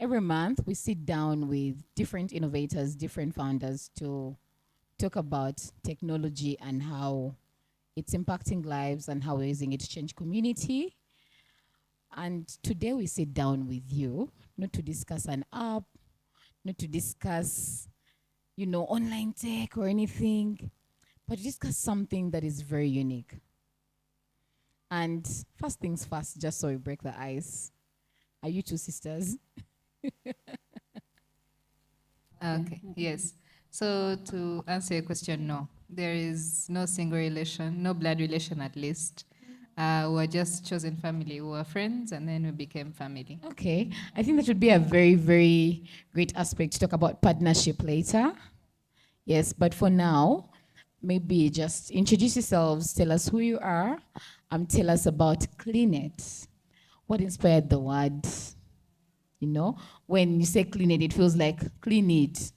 Every month, we sit down with different innovators, different founders to talk about technology and how it's impacting lives and how we're using it to change community. And today we sit down with you, not to discuss an app, not to discuss, online tech or anything, but to discuss something that is very unique. And first things first, just so we break the ice, are you two sisters? Okay, yes. So to answer your question, no. There is no single relation, no blood relation at least. We were just chosen family. We were friends and then we became family. Okay, I think that would be a very, very great aspect to talk about partnership later. Yes, but for now, maybe just introduce yourselves, tell us who you are, tell us about Cleanette. What inspired the word? When you say Cleanette, it feels like clean it.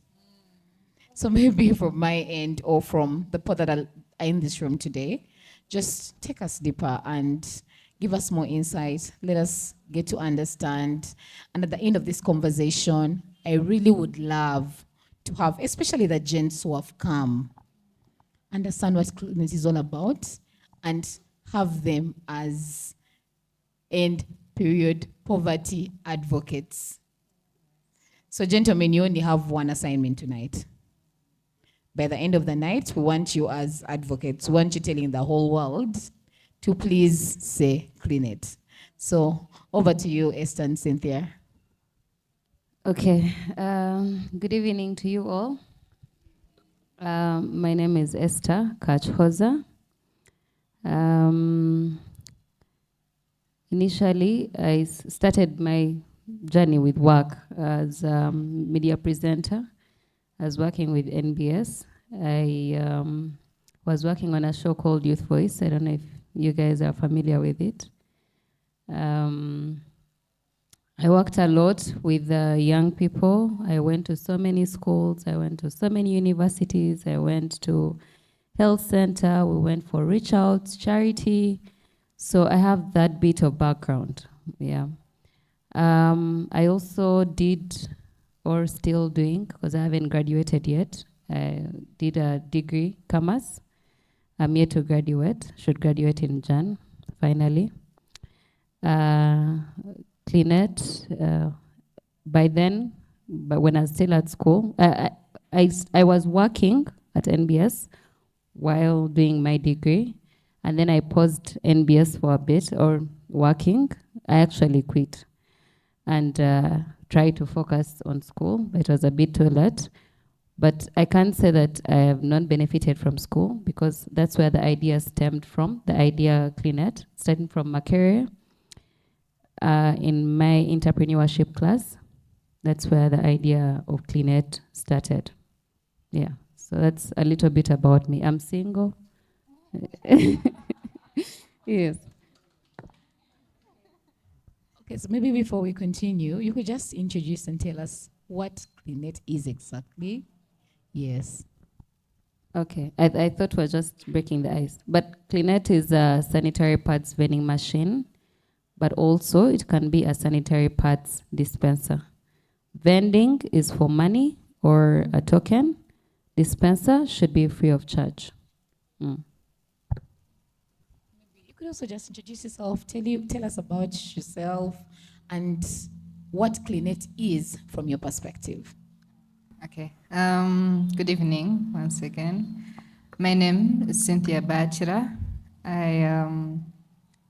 So maybe from my end or from the people that are in this room today, just take us deeper and give us more insight. Let us get to understand. And at the end of this conversation, I really would love to have, especially the gents who have come, understand what cleanliness is all about and have them as end period poverty advocates. So, gentlemen, you only have one assignment tonight. By the end of the night, we want you as advocates, we want you telling the whole world to please say clean it. So over to you, Esther and Cynthia. Okay, good evening to you all. My name is Esther Kakihoza. Initially, I started my journey with work as a media presenter. I was working with NBS. I was working on a show called Youth Voice. I don't know if you guys are familiar with it. I worked a lot with young people. I went to so many schools. I went to so many universities. I went to health center. We went for reach outs, charity. So I have that bit of background. Yeah. I also did, or still doing, because I haven't graduated yet. I did a degree, commerce. I'm yet to graduate. Should graduate in Jan, finally. Cleanette. By then, but when I was still at school, I was working at NBS while doing my degree, and then I paused NBS for a bit, or working. I actually quit and tried to focus on school, but it was a bit too late. But I can't say that I have not benefited from school, because that's where the idea stemmed from, the idea Cleanette, starting from my career. In my entrepreneurship class, that's where the idea of Cleanette started. Yeah, so that's a little bit about me. I'm single. Yes. Okay, so maybe before we continue, you could just introduce and tell us what Cleanette is exactly. Yes. Okay, I thought we were just breaking the ice. But Cleanette is a sanitary pads vending machine, but also it can be a sanitary pads dispenser. Vending is for money or a token. Dispenser should be free of charge. Mm. You could also just introduce yourself, tell us about yourself and what Cleanette is from your perspective. Okay. Good evening once again. My name is Cynthia Baakira.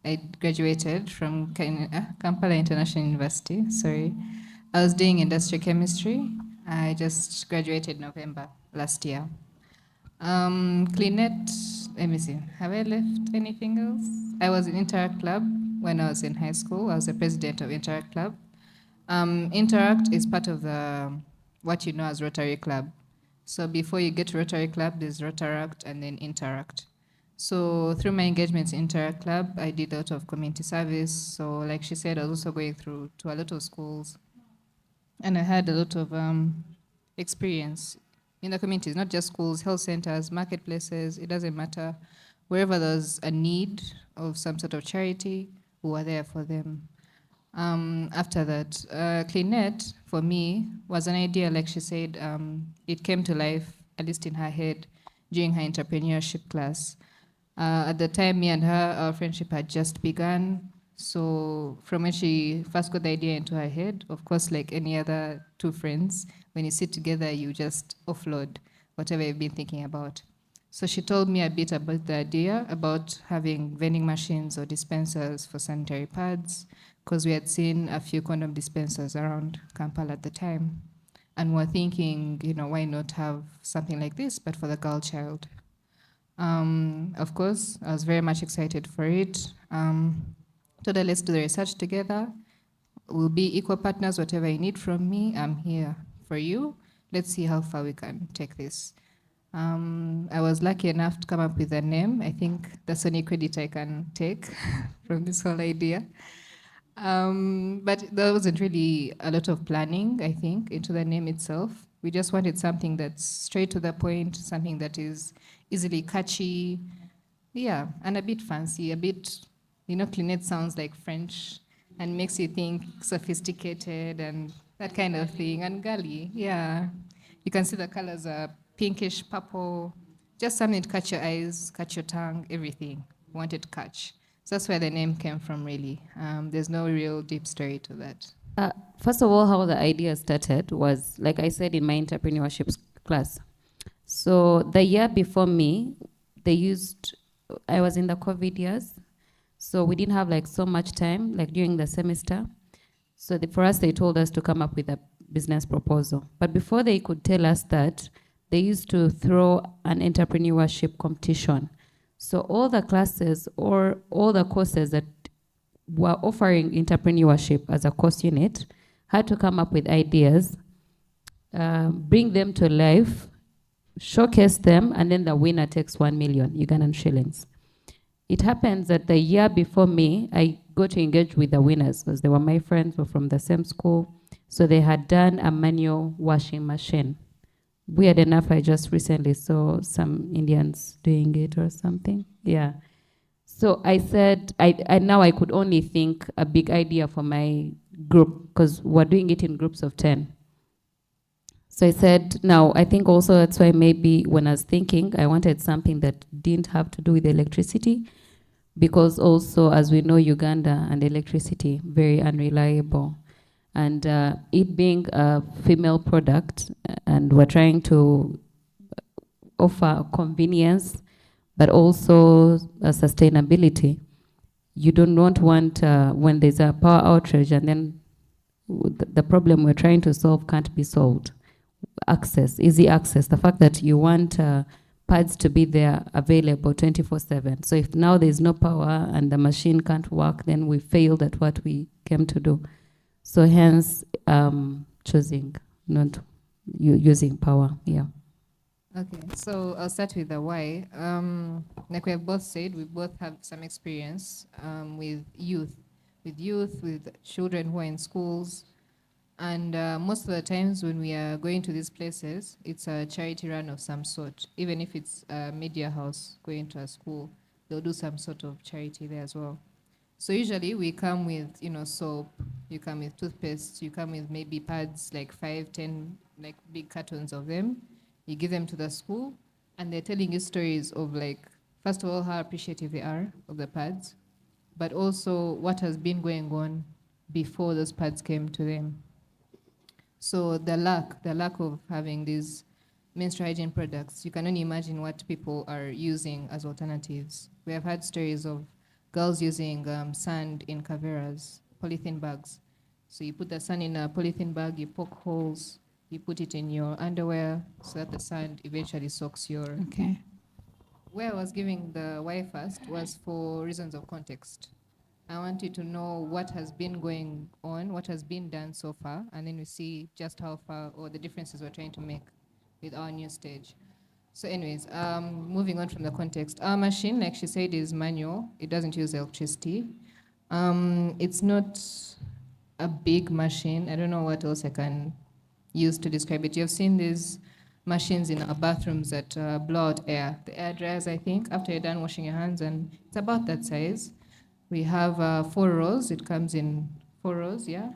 I graduated from Kampala International University. Sorry, I was doing industrial chemistry. I just graduated November last year. Cleanette, let me see. Have I left anything else? I was in Interact Club when I was in high school. I was the president of Interact Club. Interact is part of the what you know as Rotary Club. So before you get to Rotary Club, there's Rotaract and then Interact. So through my engagements in Interact Club, I did a lot of community service. So like she said, I was also going through to a lot of schools, and I had a lot of experience in the communities, not just schools, health centers, marketplaces. It doesn't matter. Wherever there's a need of some sort of charity, we were there for them. After that, Cleanette, for me was an idea, like she said, it came to life, at least in her head, during her entrepreneurship class. At the time, me and her, our friendship had just begun. So from when she first got the idea into her head, of course, like any other two friends, when you sit together, you just offload whatever you've been thinking about. So she told me a bit about the idea about having vending machines or dispensers for sanitary pads, because we had seen a few condom dispensers around Kampala at the time. And we're thinking, why not have something like this, but for the girl child? Of course, I was very much excited for it. Told her, let's do the research together. We'll be equal partners. Whatever you need from me, I'm here for you. Let's see how far we can take this. I was lucky enough to come up with a name. I think that's only credit I can take from this whole idea. But there wasn't really a lot of planning, I think, into the name itself. We just wanted something that's straight to the point, something that is easily catchy, yeah, and a bit fancy, a bit, Cleanette sounds like French and makes you think sophisticated and that kind of thing, and girly, yeah. You can see the colors are pinkish, purple, just something to catch your eyes, catch your tongue, everything. Wanted to catch. So that's where the name came from, really. There's no real deep story to that. First of all, how the idea started was, like I said in my entrepreneurship class. So the year before me, I was in the COVID years, so we didn't have like so much time, like during the semester. So for us, they told us to come up with a business proposal. But before they could tell us that, they used to throw an entrepreneurship competition. So all the classes or all the courses that were offering entrepreneurship as a course unit had to come up with ideas, bring them to life, showcase them, and then the winner takes 1 million Ugandan shillings. It happens that the year before me, I got to engage with the winners because they were my friends, were from the same school. So they had done a manual washing machine. Weird enough, I just recently saw some Indians doing it or something. Yeah. So I said, now I could only think a big idea for my group because we're doing it in groups of 10. So I said, now I think also that's why maybe when I was thinking, I wanted something that didn't have to do with electricity, because also, as we know, Uganda and electricity, very unreliable. And it being a female product, and we're trying to offer convenience, but also sustainability. You do not want, when there's a power outage and then the problem we're trying to solve can't be solved. Access, easy access, the fact that you want pads to be there available 24/7. So if now there's no power and the machine can't work, then we failed at what we came to do. So hence choosing not using power, yeah. Okay, so I'll start with the why. Like we have both said, we both have some experience with youth, with children who are in schools. And most of the times when we are going to these places, it's a charity run of some sort. Even if it's a media house going to a school, they'll do some sort of charity there as well. So usually we come with, soap, you come with toothpaste, you come with maybe pads, like 5, 10, like big cartons of them. You give them to the school, and they're telling you stories of, like, first of all, how appreciative they are of the pads, but also what has been going on before those pads came to them. So the lack of having these menstrual hygiene products, you can only imagine what people are using as alternatives. We have had stories of girls using sand in caveras, polythene bags. So you put the sand in a polythene bag, you poke holes, you put it in your underwear so that the sand eventually soaks your... Okay. Where I was giving the why first was for reasons of context. I want you to know what has been going on, what has been done so far, and then we see just how far or the differences we're trying to make with our new stage. So anyways, moving on from the context. Our machine, like she said, is manual. It doesn't use electricity. It's not a big machine. I don't know what else I can use to describe it. You've seen these machines in our bathrooms that blow out air. The air dryers, I think, after you're done washing your hands, and it's about that size. We have 4 rows. It comes in 4 rows, yeah?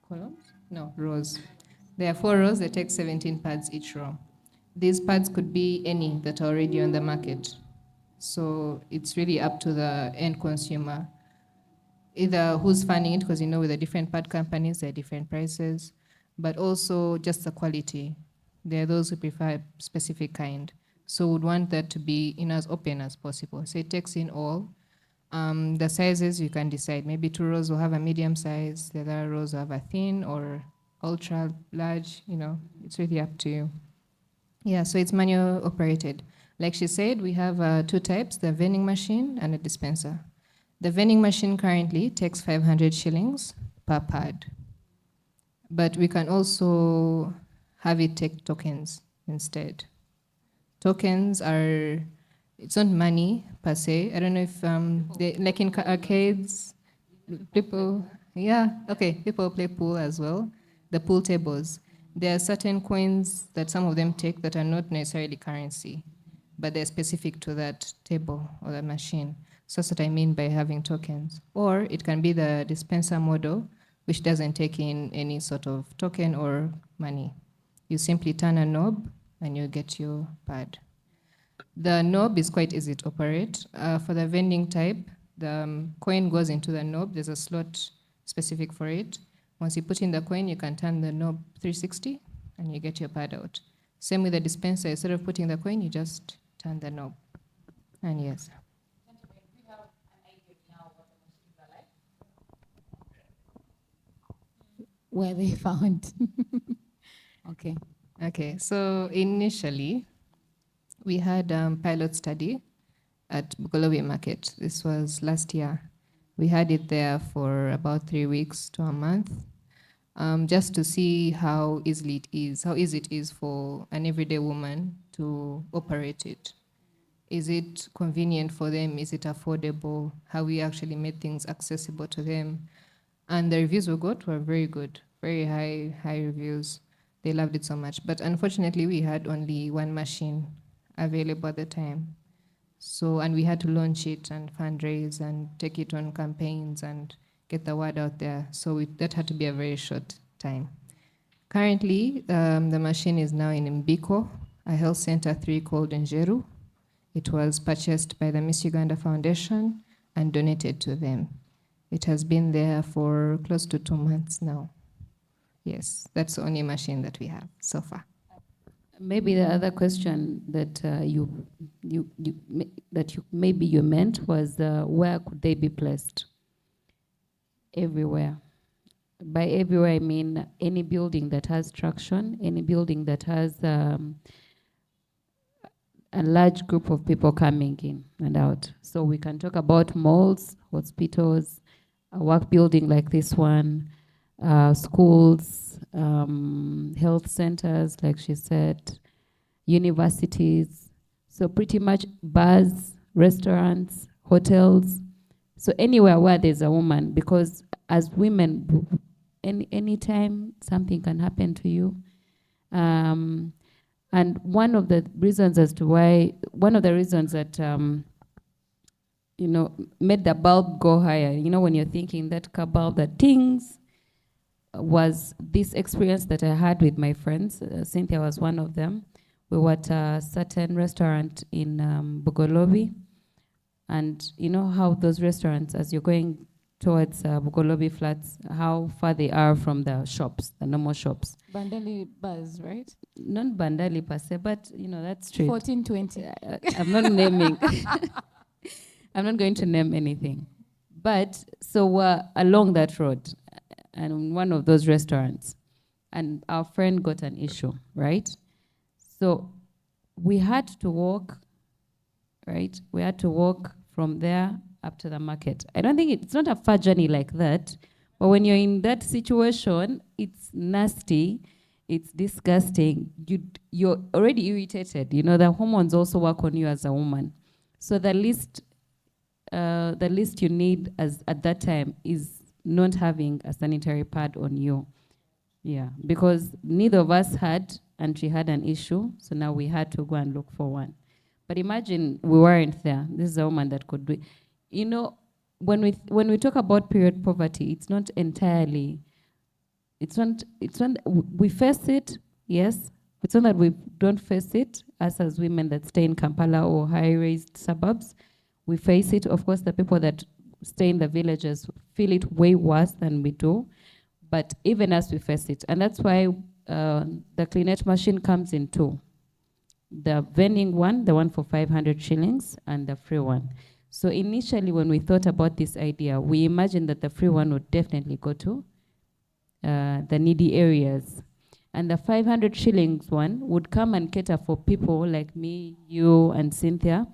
Columns? No, rows. There are 4 rows, they take 17 pads each row. These pads could be any that are already on the market. So it's really up to the end consumer, either who's funding it, because with the different pad companies, there are different prices, but also just the quality. There are those who prefer a specific kind. So would want that to be as open as possible. So it takes in all. The sizes you can decide. Maybe 2 rows will have a medium size, the other rows will have a thin or ultra large, it's really up to you. Yeah, so it's manual operated. Like she said, we have 2 types, the vending machine and a dispenser. The vending machine currently takes 500 shillings per pad. But we can also have it take tokens instead. Tokens are, it's not money per se. I don't know if, like in arcades, people play pool as well. The pool tables. There are certain coins that some of them take that are not necessarily currency, but they're specific to that table or the machine. So that's what I mean by having tokens. Or it can be the dispenser model, which doesn't take in any sort of token or money. You simply turn a knob and you get your pad. The knob is quite easy to operate. For the vending type, the coin goes into the knob. There's a slot specific for it. Once you put in the coin, you can turn the knob 360 and you get your pad out. Same with the dispenser. Instead of putting the coin, you just turn the knob. And yes. Where they found. Okay. Okay, so initially, we had a pilot study at Bugolobi Market. This was last year. We had it there for about 3 weeks to a month, just to see how easy it is for an everyday woman to operate it. Is it convenient for them? Is it affordable? How we actually made things accessible to them. And the reviews we got were very good, very high reviews. They loved it so much. But unfortunately, we had only 1 machine available at the time. So, and we had to launch it and fundraise and take it on campaigns and get the word out there. So that had to be a very short time. Currently, the machine is now in Mbiko, a health center 3 called Njeru. It was purchased by the Miss Uganda Foundation and donated to them. It has been there for close to 2 months now. Yes, that's the only machine that we have so far. Maybe the other question that maybe you meant was where could they be placed? Everywhere. By everywhere, I mean any building that has traction, any building that has a large group of people coming in and out. So we can talk about malls, hospitals, a work building like this one, schools, health centers, like she said, universities. So pretty much bars, restaurants, hotels. So anywhere where there's a woman, because as women, anytime something can happen to you. And one of the reasons that made the bulb go higher, when you're thinking that car bulb that tings, was this experience that I had with my friends. Cynthia was one of them. We were at a certain restaurant in Bugolobi, and you know how those restaurants, as you're going towards Bugolobi Flats, how far they are from the shops, the normal shops. Bandali Buzz, right? Not Bandali per se, but that's street. 1420. I'm not naming. I'm not going to name anything. But so we're along that road and in one of those restaurants, and our friend got an issue, right? So we had to walk, right? We had to walk from there up to the market. I don't think it's not a far journey like that, but when you're in that situation, it's nasty, it's disgusting. You're already irritated. The hormones also work on you as a woman. So the least you need at that time is not having a sanitary pad on you. Yeah, because neither of us had, and she had an issue, so now we had to go and look for one. But imagine we weren't there. This is a woman that could do it. When we talk about period poverty, it's not entirely we face it, yes. It's not that we don't face it, us as women that stay in Kampala or high-raised suburbs. We face it. Of course, the people that stay in the villages feel it way worse than we do. But even as we face it. And that's why the Cleanette machine comes in two. The vending one, the one for 500 shillings, and the free one. So initially, when we thought about this idea, we imagined that the free one would definitely go to the needy areas. And the 500 shillings one would come and cater for people like me, you, and Cynthia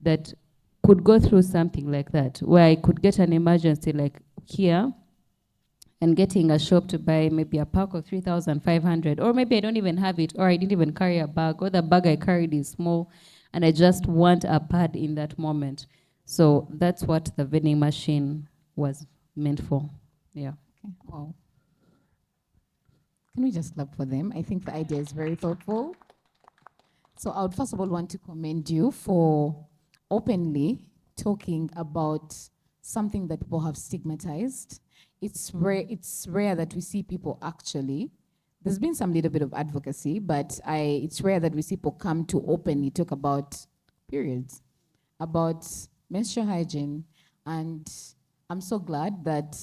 that could go through something like that, where I could get an emergency like here and getting a shop to buy maybe a pack of 3,500, or maybe I don't even have it, or I didn't even carry a bag, or the bag I carried is small, and I just want a pad in that moment. So that's what the vending machine was meant for. Yeah. Okay. Wow. Can we just clap for them? I think the idea is very thoughtful. So I would first of all want to commend you for openly talking about something that people have stigmatized. It's rare that we see people actually, there's been some little bit of advocacy, but it's rare that we see people come to openly talk about periods, about menstrual hygiene. And I'm so glad that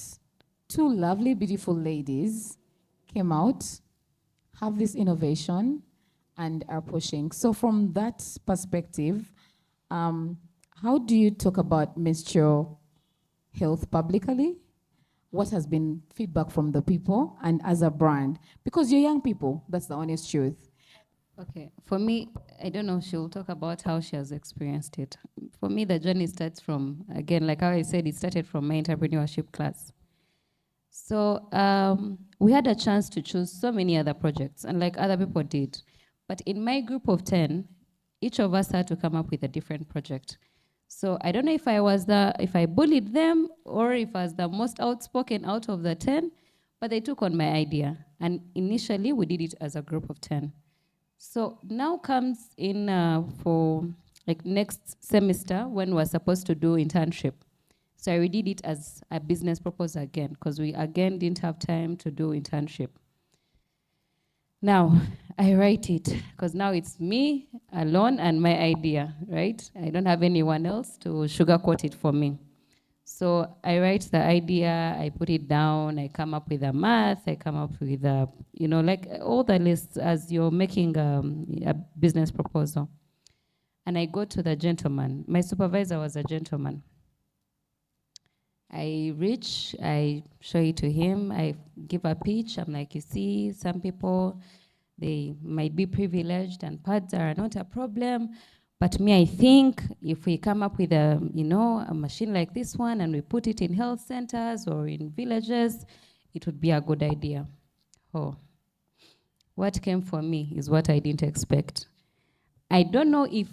two lovely, beautiful ladies came out, have this innovation, and are pushing. So from that perspective, how do you talk about menstrual health publicly? What has been feedback from the people and as a brand? Because you're young people, that's the honest truth. Okay, for me, I don't know, she'll talk about how she has experienced it. For me, the journey starts from, again, like how I said, it started from my entrepreneurship class. So we had a chance to choose so many other projects, and like other people did. But in my group of 10, each of us had to come up with a different project. So I don't know if I bullied them or if I was the most outspoken out of the 10, but they took on my idea. And initially, we did it as a group of 10. So now comes in for like next semester when we're supposed to do internship. So I redid it as a business proposal again, because we again didn't have time to do internship. Now, I write it, because now it's me alone and my idea, right? I don't have anyone else to sugarcoat it for me. So I write the idea, I put it down, I come up with a math, I come up with like all the lists as you're making a business proposal. And I go to the gentleman. My supervisor was a gentleman. I reach, I show it to him, I give a pitch. I'm like, you see, some people, they might be privileged and pads are not a problem. But me, I think if we come up with a machine like this one and we put it in health centers or in villages, it would be a good idea. Oh, what came for me is what I didn't expect. I don't know if,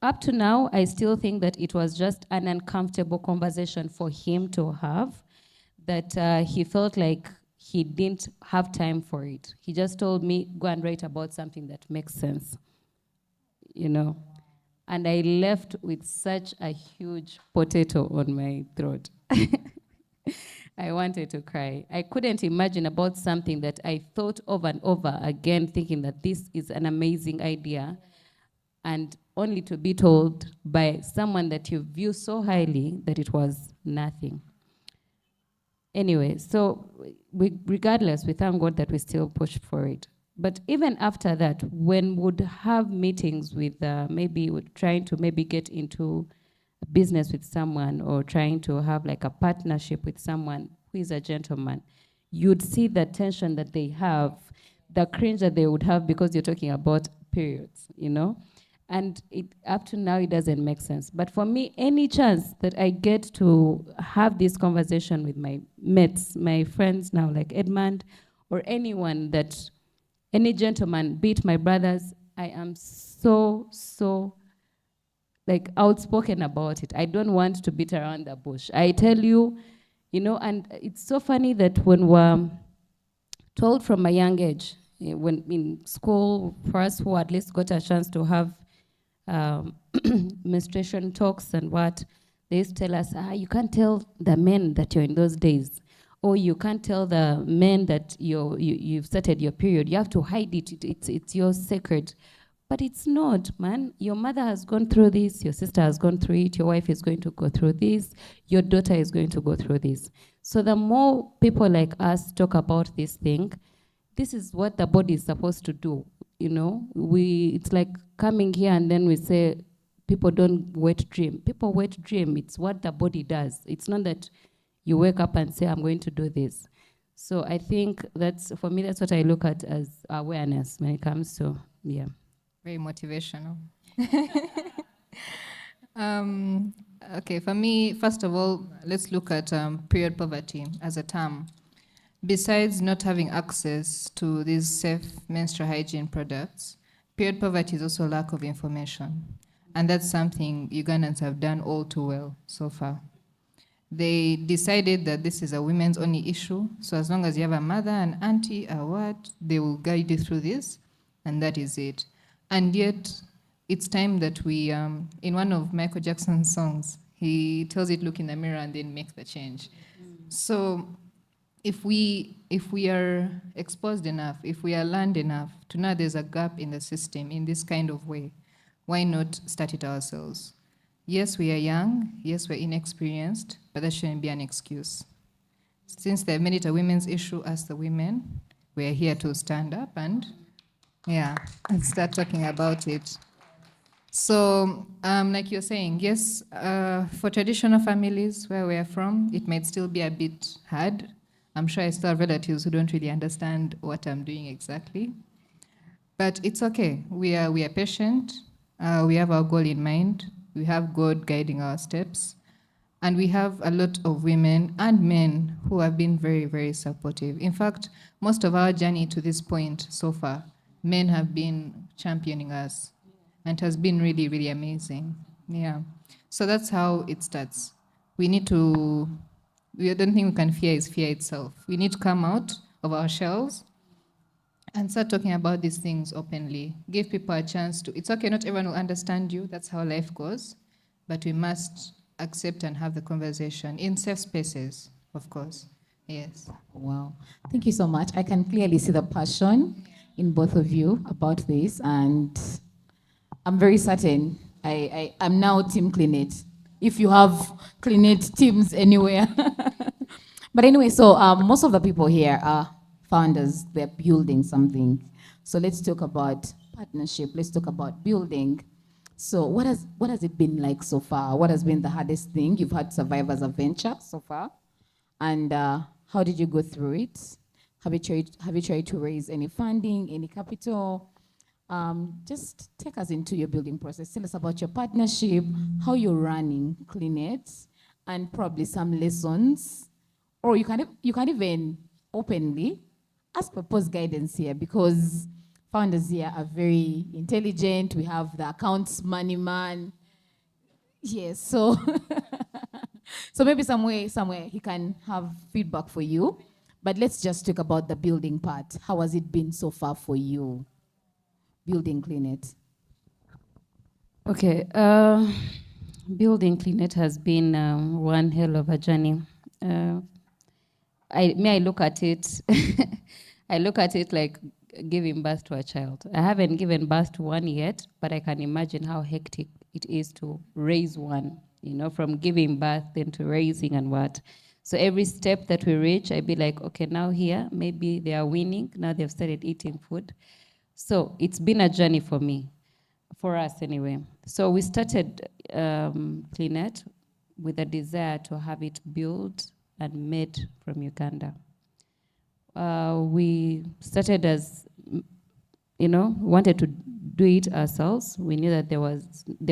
up to now, I still think that it was just an uncomfortable conversation for him to have, that he felt like he didn't have time for it. He just told me, go and write about something that makes sense, And I left with such a huge potato on my throat. I wanted to cry. I couldn't imagine about something that I thought over and over again, thinking that this is an amazing idea, and only to be told by someone that you view so highly that it was nothing. Anyway, so regardless, we thank God that we still push for it. But even after that, when we would have meetings with trying to get into a business with someone, or trying to have like a partnership with someone who is a gentleman, you'd see the tension that they have, the cringe that they would have because you're talking about periods, And up to now, it doesn't make sense. But for me, any chance that I get to have this conversation with my mates, my friends now, like Edmund, or anyone any gentleman, be it my brothers, I am so outspoken about it. I don't want to beat around the bush. I tell you, and it's so funny that when we're told from a young age, when in school, for us who at least got a chance to have menstruation talks and what, they used to tell us, you can't tell the men that you're in those days. or you can't tell the men that you've started your period. You have to hide it. It's your secret. But it's not, man. Your mother has gone through this, your sister has gone through it, your wife is going to go through this, your daughter is going to go through this. So the more people like us talk about this thing, this is what the body is supposed to do. You know, it's like coming here and then we say people don't wet dream. People wet dream. It's what the body does. It's not that you wake up and say, I'm going to do this. So I think for me, that's what I look at as awareness when it comes to, yeah. Very motivational. Okay, for me, first of all, let's look at period poverty as a term. Besides not having access to these safe menstrual hygiene products, period poverty is also lack of information. And that's something Ugandans have done all too well so far. They decided that this is a women's only issue, so as long as you have a mother, an auntie, or what, they will guide you through this, and that is it. And yet, it's time that we, in one of Michael Jackson's songs, he tells it, look in the mirror and then make the change. So if we are exposed enough, if we are learned enough to know there's a gap in the system in this kind of way, why not start it ourselves? Yes, we are young, yes, we're inexperienced, but that shouldn't be an excuse. Since they've made it a women's issue as the women, we're here to stand up and start talking about it. So, like you're saying, yes, for traditional families where we're from, it might still be a bit hard. I'm sure I still have relatives who don't really understand what I'm doing exactly. But it's okay. We are patient. We have our goal in mind. We have God guiding our steps. And we have a lot of women and men who have been very, very supportive. In fact, most of our journey to this point so far, men have been championing us. And it has been really, really amazing. Yeah. So that's how it starts. I don't think we can fear is fear itself. We need to come out of our shells and start talking about these things openly. Give people a chance to, it's okay, not everyone will understand you. That's how life goes. But we must accept and have the conversation in safe spaces, of course. Yes. Wow. Thank you so much. I can clearly see the passion in both of you about this, and I'm very certain I'm now Team Cleanette. If you have Cleanette teams anywhere. But anyway, so most of the people here are founders. They're building something. So let's talk about partnership. Let's talk about building. So what has it been like so far? What has been the hardest thing you've had to survive as a venture so far? And how did you go through it? Have you tried to raise any funding, any capital? Just take us into your building process. Tell us about your partnership, how you're running Cleanette, and probably some lessons. Or you can even openly ask for post guidance here, because founders here are very intelligent. We have the accounts money man. Yes, so so maybe somewhere he can have feedback for you. But let's just talk about the building part. How has it been so far for you, building Cleanette? Okay, building Cleanette has been one hell of a journey. I look at it, I look at it like giving birth to a child. I haven't given birth to one yet, but I can imagine how hectic it is to raise one, from giving birth then to raising and what. So every step that we reach, I'd be like, okay, now here, maybe they are winning. Now they've started eating food. So it's been a journey for me, for us anyway. So we started Cleanette with a desire to have it built and made from Uganda. We started as, wanted to do it ourselves. We knew that there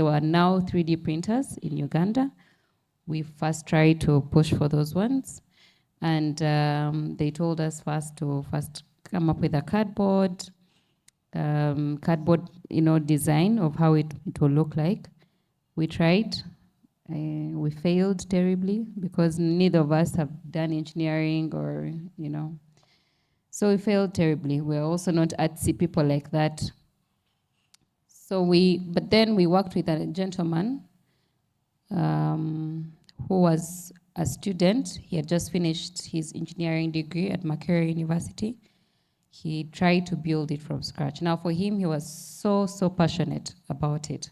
were now 3D printers in Uganda. We first tried to push for those ones, and they told us first to come up with a cardboard, design of how it will look like. We tried. We failed terribly because neither of us have done engineering or, So we failed terribly. We're also not artsy people like that. But then we worked with a gentleman who was a student. He had just finished his engineering degree at Makerere University. He tried to build it from scratch. Now, for him, he was so passionate about it,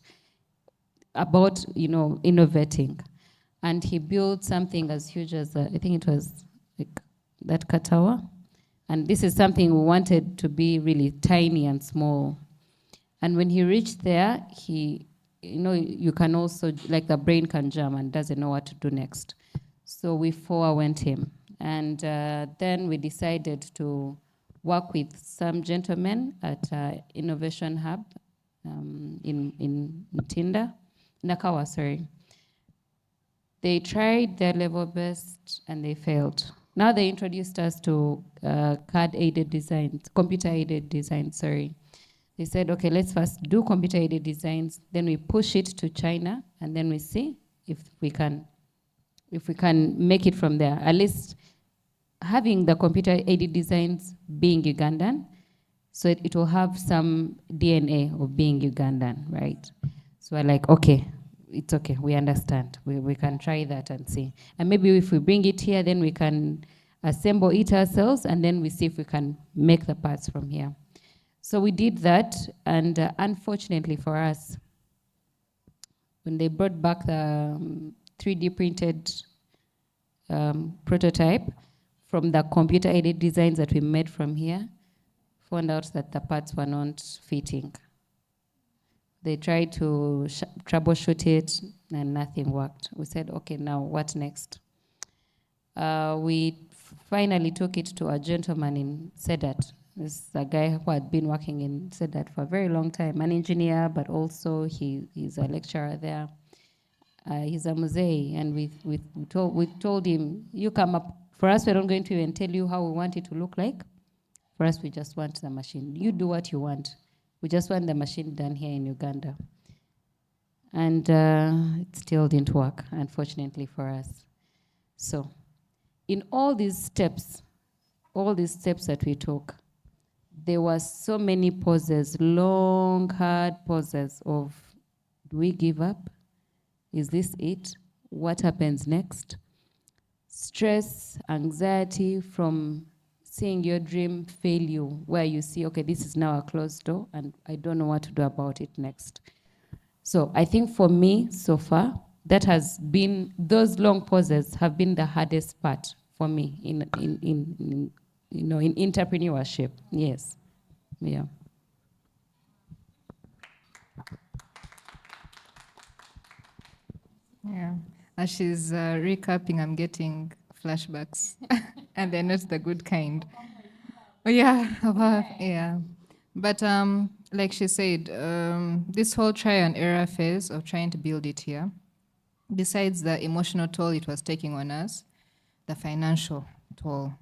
about innovating, and he built something as huge as I think it was like that katawa, and this is something we wanted to be really tiny and small. And when he reached there, you can also, like, the brain can jam and doesn't know what to do next. So we forewent him, and then we decided to work with some gentlemen at Innovation Hub in Tinda, Nakawa, sorry. They tried their level best and they failed. Now they introduced us to CAD-aided designs, computer-aided designs, sorry. They said, okay, let's first do computer-aided designs, then we push it to China, and then we see if we can make it from there. At least having the computer-aided designs being Ugandan, so it will have some DNA of being Ugandan, right? So we're like, okay, it's okay, we understand. We can try that and see. And maybe if we bring it here, then we can assemble it ourselves, and then we see if we can make the parts from here. So we did that, and unfortunately for us, when they brought back the 3D printed prototype from the computer-aided designs that we made from here, found out that the parts were not fitting. They tried to troubleshoot it, and nothing worked. We said, okay, now what next? We finally took it to a gentleman in Sedat. This is a guy who had been working in Sedat for a very long time, an engineer, but also he's a lecturer there. He's a muzee, and we told him, you come up. For us, we're not going to even tell you how we want it to look like. For us, we just want the machine. You do what you want. We just want the machine done here in Uganda. And it still didn't work, unfortunately for us. So in all these steps that we took, there were so many pauses, long, hard pauses of, do we give up? Is this it? What happens next? Stress, anxiety from seeing your dream fail you, where you see, okay, this is now a closed door and I don't know what to do about it next. So I think for me so far, that has been, those long pauses have been the hardest part for me in entrepreneurship. Yes. Yeah. Yeah. As she's recapping, I'm getting flashbacks, and they're not the good kind. Oh, yeah, yeah. But like she said, this whole try and error phase of trying to build it here, besides the emotional toll it was taking on us, the financial toll.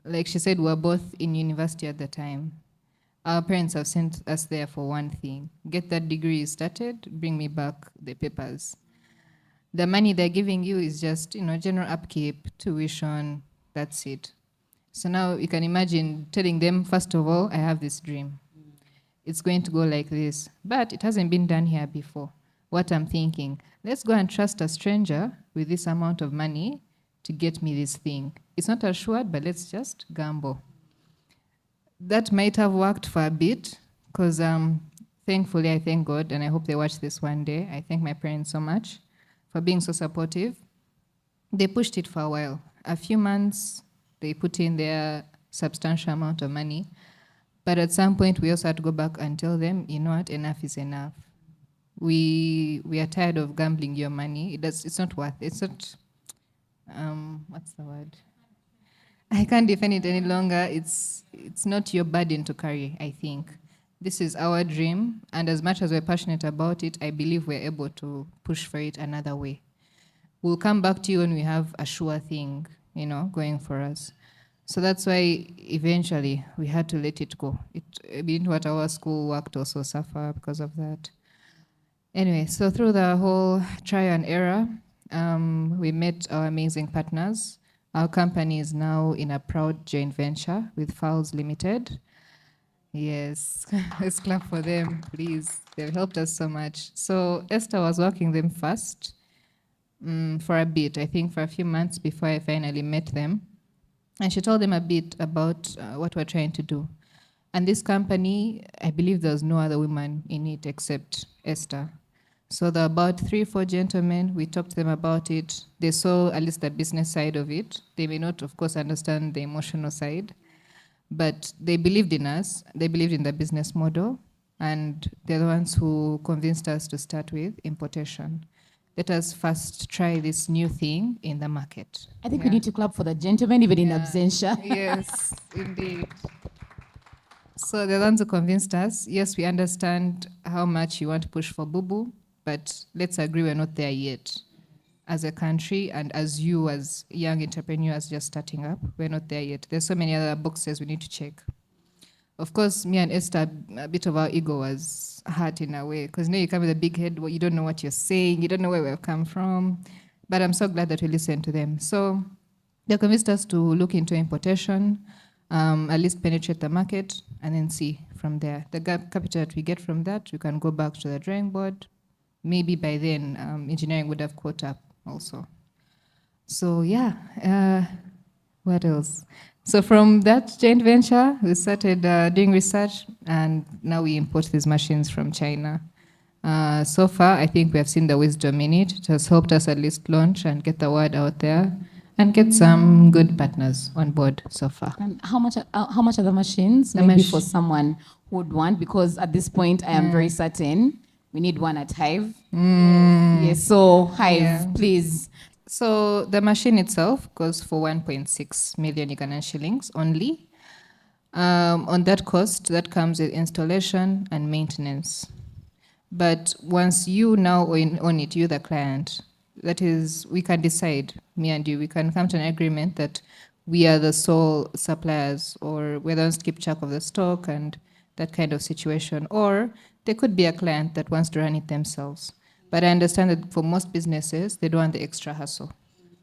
Like she said, we were both in university at the time. Our parents have sent us there for one thing: get that degree started, bring me back the papers. The money they're giving you is just, general upkeep, tuition, that's it. So now you can imagine telling them, first of all, I have this dream. It's going to go like this, but it hasn't been done here before. What I'm thinking, let's go and trust a stranger with this amount of money to get me this thing. It's not assured, but let's just gamble. That might have worked for a bit, because thankfully, I thank God, and I hope they watch this one day. I thank my parents so much for being so supportive. They pushed it for a while. A few months, they put in their substantial amount of money. But at some point, we also had to go back and tell them, you know what, enough is enough. We are tired of gambling your money. It's not worth it. It's not, what's the word? I can't defend it any longer. It's not your burden to carry, I think. This is our dream, and as much as we're passionate about it, I believe we're able to push for it another way. We'll come back to you when we have a sure thing, going for us. So that's why eventually we had to let it go. It didn't what our school worked also suffer because of that. Anyway, so through the whole try and error, we met our amazing partners. Our company is now in a proud joint venture with Fowls Limited. Yes, let's clap for them, please. They've helped us so much. So Esther was working them first. for a bit, I think for a few months before I finally met them. And she told them a bit about what we're trying to do. And this company, I believe there was no other woman in it except Esther. So there were about 3-4 gentlemen. We talked to them about it. They saw at least the business side of it. They may not, of course, understand the emotional side, but they believed in us. They believed in the business model, and they're the ones who convinced us to start with importation. Let us first try this new thing in the market. I think we need to clap for the gentleman, even in absentia. Yes, indeed. So the ones who convinced us, yes, we understand how much you want to push for Bubu, but let's agree we're not there yet. As a country and as you as young entrepreneurs just starting up, we're not there yet. There's so many other boxes we need to check. Of course, me and Esther, a bit of our ego was hurt in a way, because you come with a big head, you don't know what you're saying, you don't know where we've come from. But I'm so glad that we listened to them. So they convinced us to look into importation, at least penetrate the market, and then see from there. The capital that we get from that, we can go back to the drawing board. Maybe by then, engineering would have caught up also. So yeah, what else? So from that joint venture, we started doing research, and now we import these machines from China. So far, I think we have seen the wisdom in it. It has helped us at least launch and get the word out there, and get some good partners on board so far. And how much are the machines? Maybe for someone who would want, because at this point, I am very certain we need one at Hive. Yes, so Hive, please. So the machine itself goes for 1.6 million Ugandan shillings only. On that cost, that comes with installation and maintenance. But once you now own it, you the client, that is, we can decide, me and you, we can come to an agreement that we are the sole suppliers, or we're the ones to keep track of the stock and that kind of situation. Or there could be a client that wants to run it themselves. But I understand that for most businesses, they don't want the extra hassle.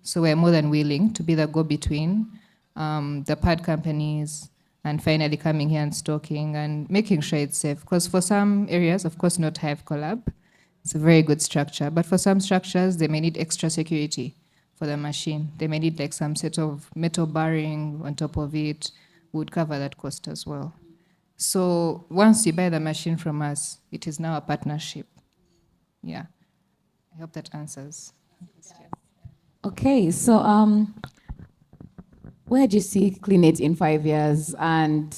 So we're more than willing to be the go-between, the pad companies, and finally coming here and stocking and making sure it's safe. Because for some areas, of course, not Hive Colab, it's a very good structure. But for some structures, they may need extra security for the machine. They may need like some set of metal barring on top of it. We would cover that cost as well. So once you buy the machine from us, it is now a partnership. Yeah. I hope that answers. Okay, so where do you see Cleanette in 5 years, and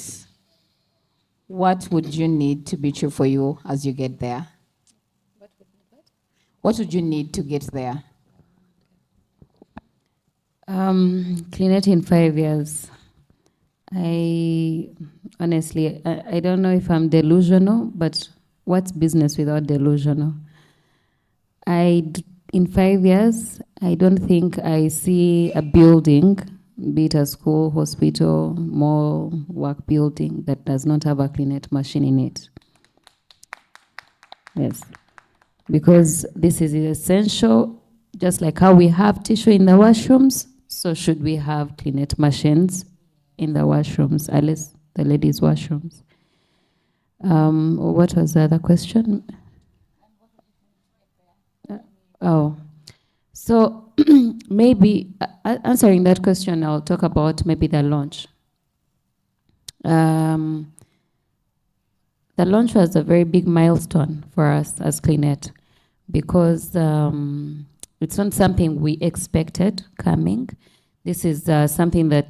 what would you need to be true for you as you get there? What would you need to get there? Cleanette in 5 years. I honestly, I don't know if I'm delusional, but what's business without delusional? In 5 years, I don't think I see a building, be it a school, hospital, mall, work building, that does not have a Cleanette machine in it. Yes. Because this is essential, just like how we have tissue in the washrooms, so should we have Cleanette machines in the washrooms, at least the ladies' washrooms. What was the other question? So maybe answering that question, I'll talk about maybe the launch. The launch was a very big milestone for us as Cleanette, because it's not something we expected coming. This is something that,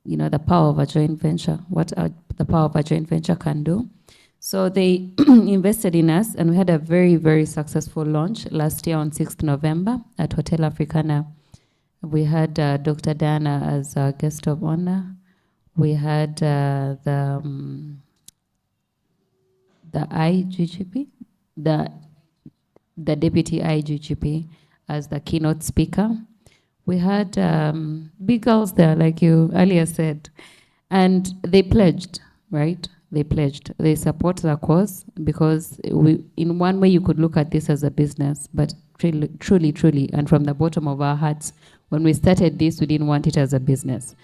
the power of a joint venture, the power of a joint venture can do. So they invested in us, and we had a very, very successful launch last year on 6th November at Hotel Africana. We had Dr. Dana as our guest of honor. We had the IGGP, the deputy IGGP as the keynote speaker. We had big girls there, like you earlier said, and they pledged, right? They pledged. They support the cause, because in one way you could look at this as a business, but truly, and from the bottom of our hearts, when we started this, we didn't want it as a business.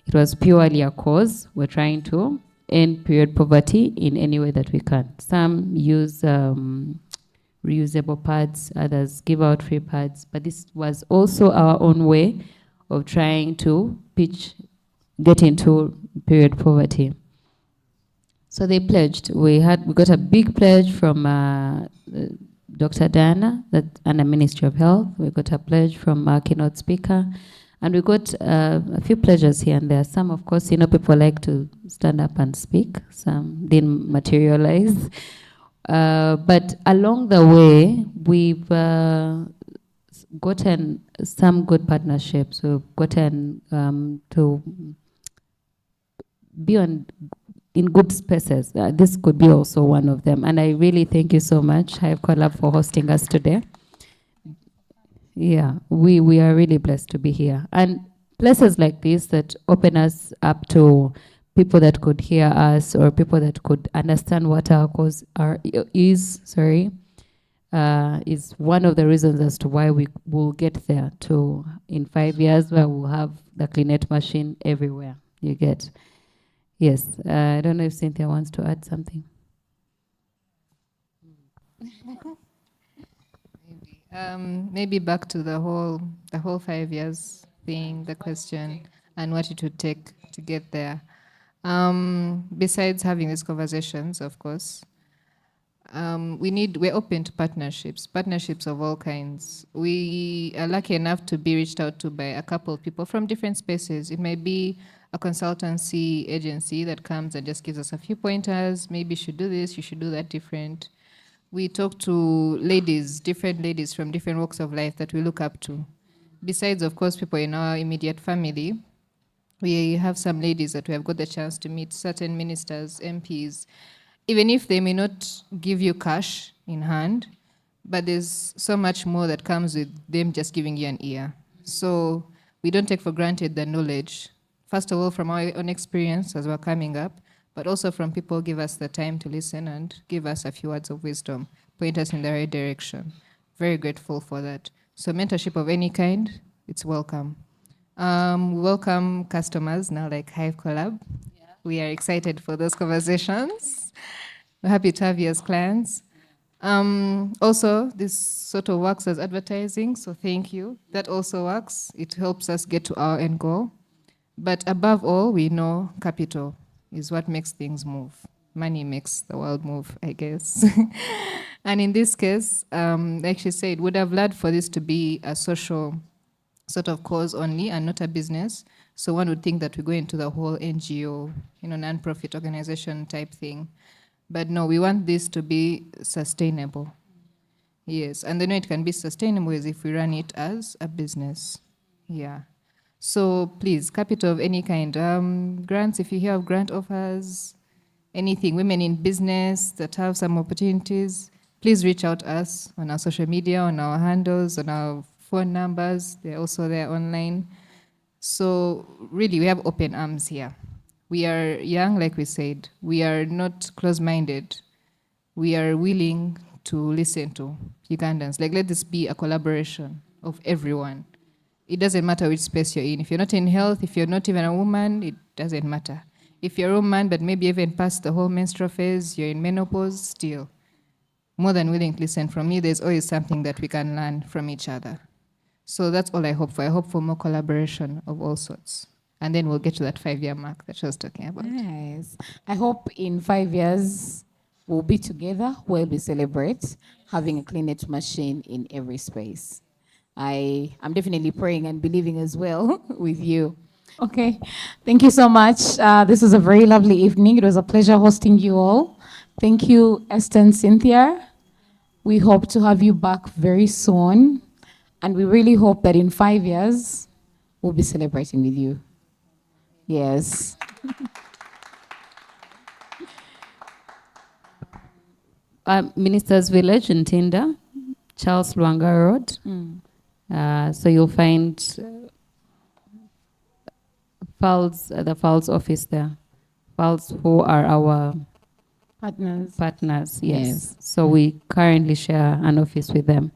It was purely a cause. We're trying to end period poverty in any way that we can. Some use reusable pads, others give out free pads. But this was also our own way of trying to get into period poverty. So they pledged. We got a big pledge from Dr. Diana and the Ministry of Health. We got a pledge from our keynote speaker. And we got a few pledges here and there. Some, of course, people like to stand up and speak. Some didn't materialize. But along the way, we've gotten some good partnerships. We've gotten to be in good spaces. This could be also one of them. And I really thank you so much, Hive Colab, for hosting us today. Yeah, we are really blessed to be here. And places like this that open us up to people that could hear us or people that could understand what our cause is one of the reasons as to why we will get there to in 5 years where we'll have the Cleanette machine everywhere. You get. Yes, I don't know if Cynthia wants to add something. Maybe back to the whole 5 years thing, the question, and what it would take to get there. Besides having these conversations, of course, we're open to partnerships of all kinds. We are lucky enough to be reached out to by a couple of people from different spaces. It may be a consultancy agency that comes and just gives us a few pointers. Maybe you should do this, you should do that different. We talk to different ladies from different walks of life that we look up to. Besides, of course, people in our immediate family, we have some ladies that we have got the chance to meet, certain ministers, MPs, even if they may not give you cash in hand, but there's so much more that comes with them just giving you an ear. So we don't take for granted the knowledge, first of all, from our own experience as we're coming up, but also from people who give us the time to listen and give us a few words of wisdom, point us in the right direction. Very grateful for that. So mentorship of any kind, it's welcome. Welcome customers now like Hive Colab. Yeah. We are excited for those conversations. We're happy to have you as clients. Also, this sort of works as advertising, so thank you. That also works. It helps us get to our end goal. But above all, we know capital is what makes things move. Money makes the world move, I guess. And in this case, like she said, would have loved for this to be a social sort of cause only and not a business. So one would think that we go into the whole NGO, non-profit organization type thing. But no, we want this to be sustainable. Yes, and the way it can be sustainable is if we run it as a business. Yeah. So please, capital of any kind. Grants, if you hear of grant offers, anything, women in business that have some opportunities, please reach out to us on our social media, on our handles, on our phone numbers. They're also there online. So really, we have open arms here. We are young, like we said. We are not close-minded. We are willing to listen to Ugandans. Let this be a collaboration of everyone. It doesn't matter which space you're in. If you're not in health, if you're not even a woman, it doesn't matter. If you're a woman, but maybe even past the whole menstrual phase, you're in menopause, still. More than willing to listen from you. There's always something that we can learn from each other. So that's all I hope for. I hope for more collaboration of all sorts. And then we'll get to that 5-year mark that she was talking about. Nice. I hope in 5 years we'll be together while we celebrate having a Cleanette machine in every space. I'm definitely praying and believing as well with you. Okay, thank you so much. This was a very lovely evening. It was a pleasure hosting you all. Thank you, Esther and Cynthia. We hope to have you back very soon. And we really hope that in 5 years, we'll be celebrating with you. Yes. Minister's Village in Tinda, Charles Luanga Road. So you'll find the Falls office there. Falls who are our Partners. Partners, yes. So we currently share an office with them.